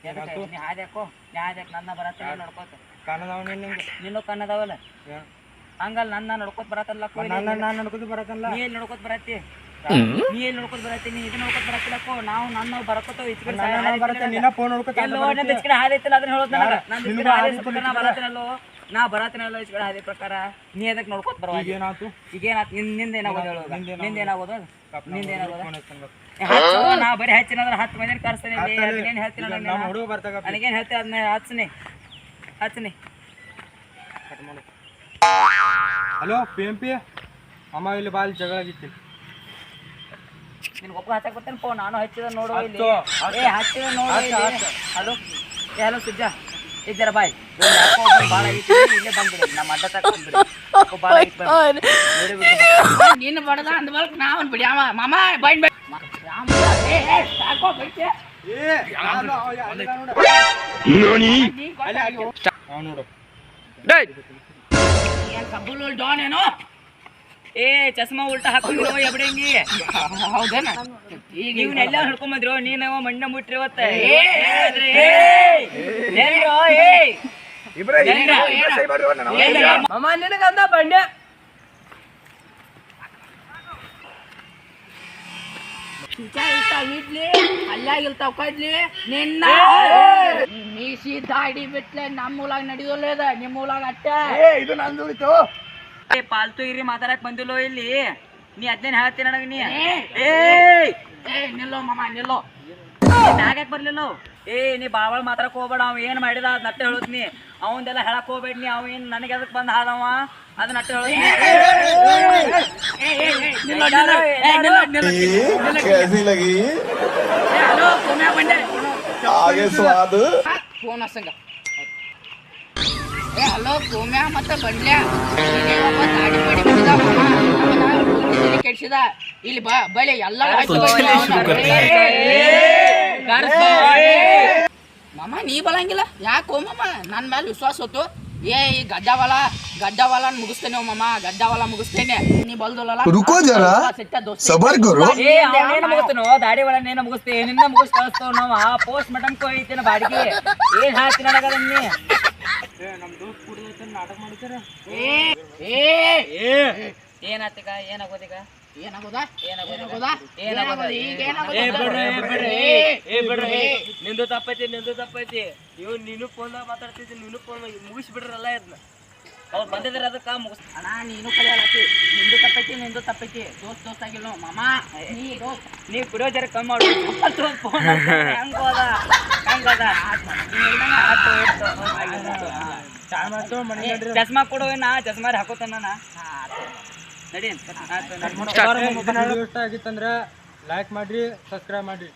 ನೀ ಹಾದ್ಯಾಕೋ ನೀ ಹಾದ್ಯಾಕ ನನ್ನ ಬರತ್ತೆ ನೋಡ್ಕೋತ ಕನ್ನದವ ನಿನ್ನೂ ಕನ್ನದವಲ್ಲ ಹಂಗಲ್ಲ ನನ್ನ ನೋಡ್ಕೋತ ಬರತ್ತಲ್ಲ ನಾನು ನೋಡ್ಕೋತ ಬರತ್ತಲ್ಲ ನೀ ಎಲ್ಲಿ ನೋಡ್ಕೋತ ಬರತ್ತಿ ನೀ ಎಲ್ಲಿ ನೋಡ್ಕೋತ ಬರತ್ತಿ ನೀ ಇದು ನೋಡ್ಕೋತ ಬರತ್ತಿಲ್ಲಕ್ಕೋ ನಾವು ನನ್ನ ಬರಕೋತ ನಿನ್ನ ಫೋನ್ ನೋಡ್ಕೋತ ಹಾದೈತಿಲ್ಲ ಅದನ್ನ ಹೇಳೋದು ನನಗೆ ನಾನು ಬರತ್ತಿನಲ್ಲೋ ನಾ ಬರತ್ತಿನಲ್ಲೋ ಈ ಕಡೆ ಹಾದಿ ಪ್ರಕಾರ ನೀ ಅದಕ್ಕೆ ನೋಡ್ಕೋತ ಬರುವ ಈಗೇನಾಯ್ತು ನಿಂದೇನಾಗೋದು ಹೇಳೋದು ನಿಂದೇನಾಗೋದು ನಾ ಬರೀ ಹಚ್ಚಿನ ಅಂದ್ರೆ 10 ಮಂದಿನ ಕರ್ಸ್ತಾನೆ ಏನ್ ಹೇಳ್ತೀನಿ ನನಗೇನ್ ಹೇಳ್ತೀನಿ ಅದನ್ನ ಹಚ್ನಿ ಹಲೋ PMP ಅಮ್ಮ ಇಲ್ಲಿ ಬಾಲ್ ಜಗಳ ಆಗಿತ್ತು ನಿನ್ ಒಬ್ಬ ಹಚ್ಚಕ್ ಬರ್ತೇನೆ ಪೋ ನಾನು ಹಚ್ಚಿದ ನೋಡು ಇಲ್ಲಿ ಹಚ್ಚಿದ ನೋಡು ಹಲೋ ಹಲೋ ಸುಜ್ಜಾ ಇದ್ದಾರ ಬಾಯ್ ಭಾಳ ಆಗಿತ್ತು ಇಲ್ಲೇ ಬಂದ್ಬಿಡಿ ನಮ್ಮ ಅಡ್ಡ ತಗೊಂಡ್ಬಿಡಿ ಭಾಳ ನೀನು ಬಡದ ಅಂದ ಬಳಿಕ ನಾವನ್ ಬಿಡಿ ಅವ ಮಾಮ ಬೈನ್ ಸಾಕೋ ಬೈತೆ ನೋಡು ಕಬ್ಬುಲ್ ಡಾನ್ ಏನೋ ಚಸ್ಮಾ ಉಲ್ಟಾ ಹಾಕೊಂಡಿರೋ ಎಬಡಂಗಿ ಹೌದೇನ ಈಗ ಇವನ್ನೆಲ್ಲ ಹಿಡ್ಕೊಂಬಂದ್ರು ನೀನವ ಮಣ್ಣ ಮುಟ್ರಿ ಇವತ್ತ ಮಾಮ ನಿನಗಂದ ಬಂಡೆ ಇಡ್ಲಿ ಅಲ್ಲಾಗಿರ್ತಾವ ಕಡ್ಲಿ ನಿನ್ನ ಮೀಸಿ ದಾಡಿ ಬಿಟ್ಲೆ ನಮ್ಮ ಊಲಾಗ ನಡೆಯೋಲ್ಲ ನಿಮ್ಮ ಊಲಾಗ ಅಟ್ಟ ಇದು ನಂದು ಉಳಿತು ಪಾಲ್ತು ಇರಿ ಮಾತಾಡಕ್ ಬಂದಿಲ್ಲೋ ಇಲ್ಲಿ ನೀ ಅದ್ನೇನ್ ಹೇಳ್ತೀನಿ ನನಗ ನೀ ನಿಲ್ಲೋ ಮಾಮ ನಿಲ್ಲೋ ಯಾಕೆ ಬರ್ಲಿಲ್ಲ ನೀ ಬಾಳ್ ಮಾತಾಡಕ್ ಹೋಗ್ಬೇಡ ಅವ್ ಏನ್ ಮಾಡಿದ ಅದ್ ನಟ್ಟೆ ಹೇಳೋದ್ ನೀ ಅವಂದೆಲ್ಲ ಹೇಳಕ್ ಹೋಗ್ಬೇಡ ನೀ ಅವ್ ಏನ್ ನನಗೆ ಅದಕ್ ಬಂದ್ ಹಾದವ ಅದ್ ನಟ್ಟೆ ಫೋನ್ ಹಸಂಗ ಹಲೋ ಕೋಮ್ಯಾ ಮತ್ತೆ ಬಂಡ್ಲ್ಯಾ ದಾಡಿ ಬಡಿ ಕೆಡ್ಸಿದ ಇಲ್ಲಿ ಬಲೆ ಎಲ್ಲ ಮಾಮ ನೀ ಬರಂಗಿಲ್ಲ ಯಾಕೋ ಮಾಮ ನನ್ನ ಮೇಲೆ ವಿಶ್ವಾಸ ಹೊತ್ತು ಈ ಗಡ್ಡವಾಲ ಮುಗಿಸ್ತೇನೆ ಮಾಮ ಗಡ್ಡವಾಲ ಮುಗಿಸ್ತೇನೆ ನೀ ಬಲ್ದಲ್ಲ ಮುಗಿಸ್ತೇನೋ ದಾಡಿ ಒಳನೇನ ಮುಗಿಸ್ತೇ ನಿನ್ನ ಮುಗಿಸ್ ಕಳಿಸ್ತೇವ್ ನಾವ್ ಪೋಸ್ಟ್ ಮಟಮ್ ಕೊಯ್ತೇನ ಬಾಡಿಗೆ ಏನ್ ಹಾಕ್ತೀನಿ ನನಗದ ನೀ ನಮ್ ದೋಸ್ತ್ ಕೂಡ ನಾಟಕ ಮಾಡಿದಾರ ಏನಾತೀಗ ಏನಾಗೋದೀಗ ನಿಂದು ತಪ್ಪೈತಿ ಇವ್ ನೀನು ಫೋನ್ ಮಾತಾಡ್ತಿದ್ದಿ ನೀನು ಫೋನ್ ಮುಗಿಸ್ಬಿಡ್ರಲ್ಲ ಇದನ್ನ ಅವ್ರು ಬಂದಿದ್ರೆ ಅದಕ್ಕ ಮುಗಿಸ್ ಅಣ್ಣ ನೀನು ಕಲಿಯಲತ್ತಿ ನಿಂದು ತಪ್ಪೈತಿ ದೋಸ್ತ್ ಆಗಿಲ್ಲ ಮಾಮ ನೀ ಕುಡಿಯೋ ಜರ ಕಮ್ಮಿ ಮಾಡು ಚಸ್ಮಾ ಕೊಡು ನಾ ಚಸ್ಮಾ ಹಾಕೋತಾನ ನಡಿ ಇಷ್ಟ ಆಗಿತ್ತಂದ್ರ ಲೈಕ್ ಮಾಡ್ರಿ ಸಬ್ಸ್ಕ್ರೈಬ್ ಮಾಡ್ರಿ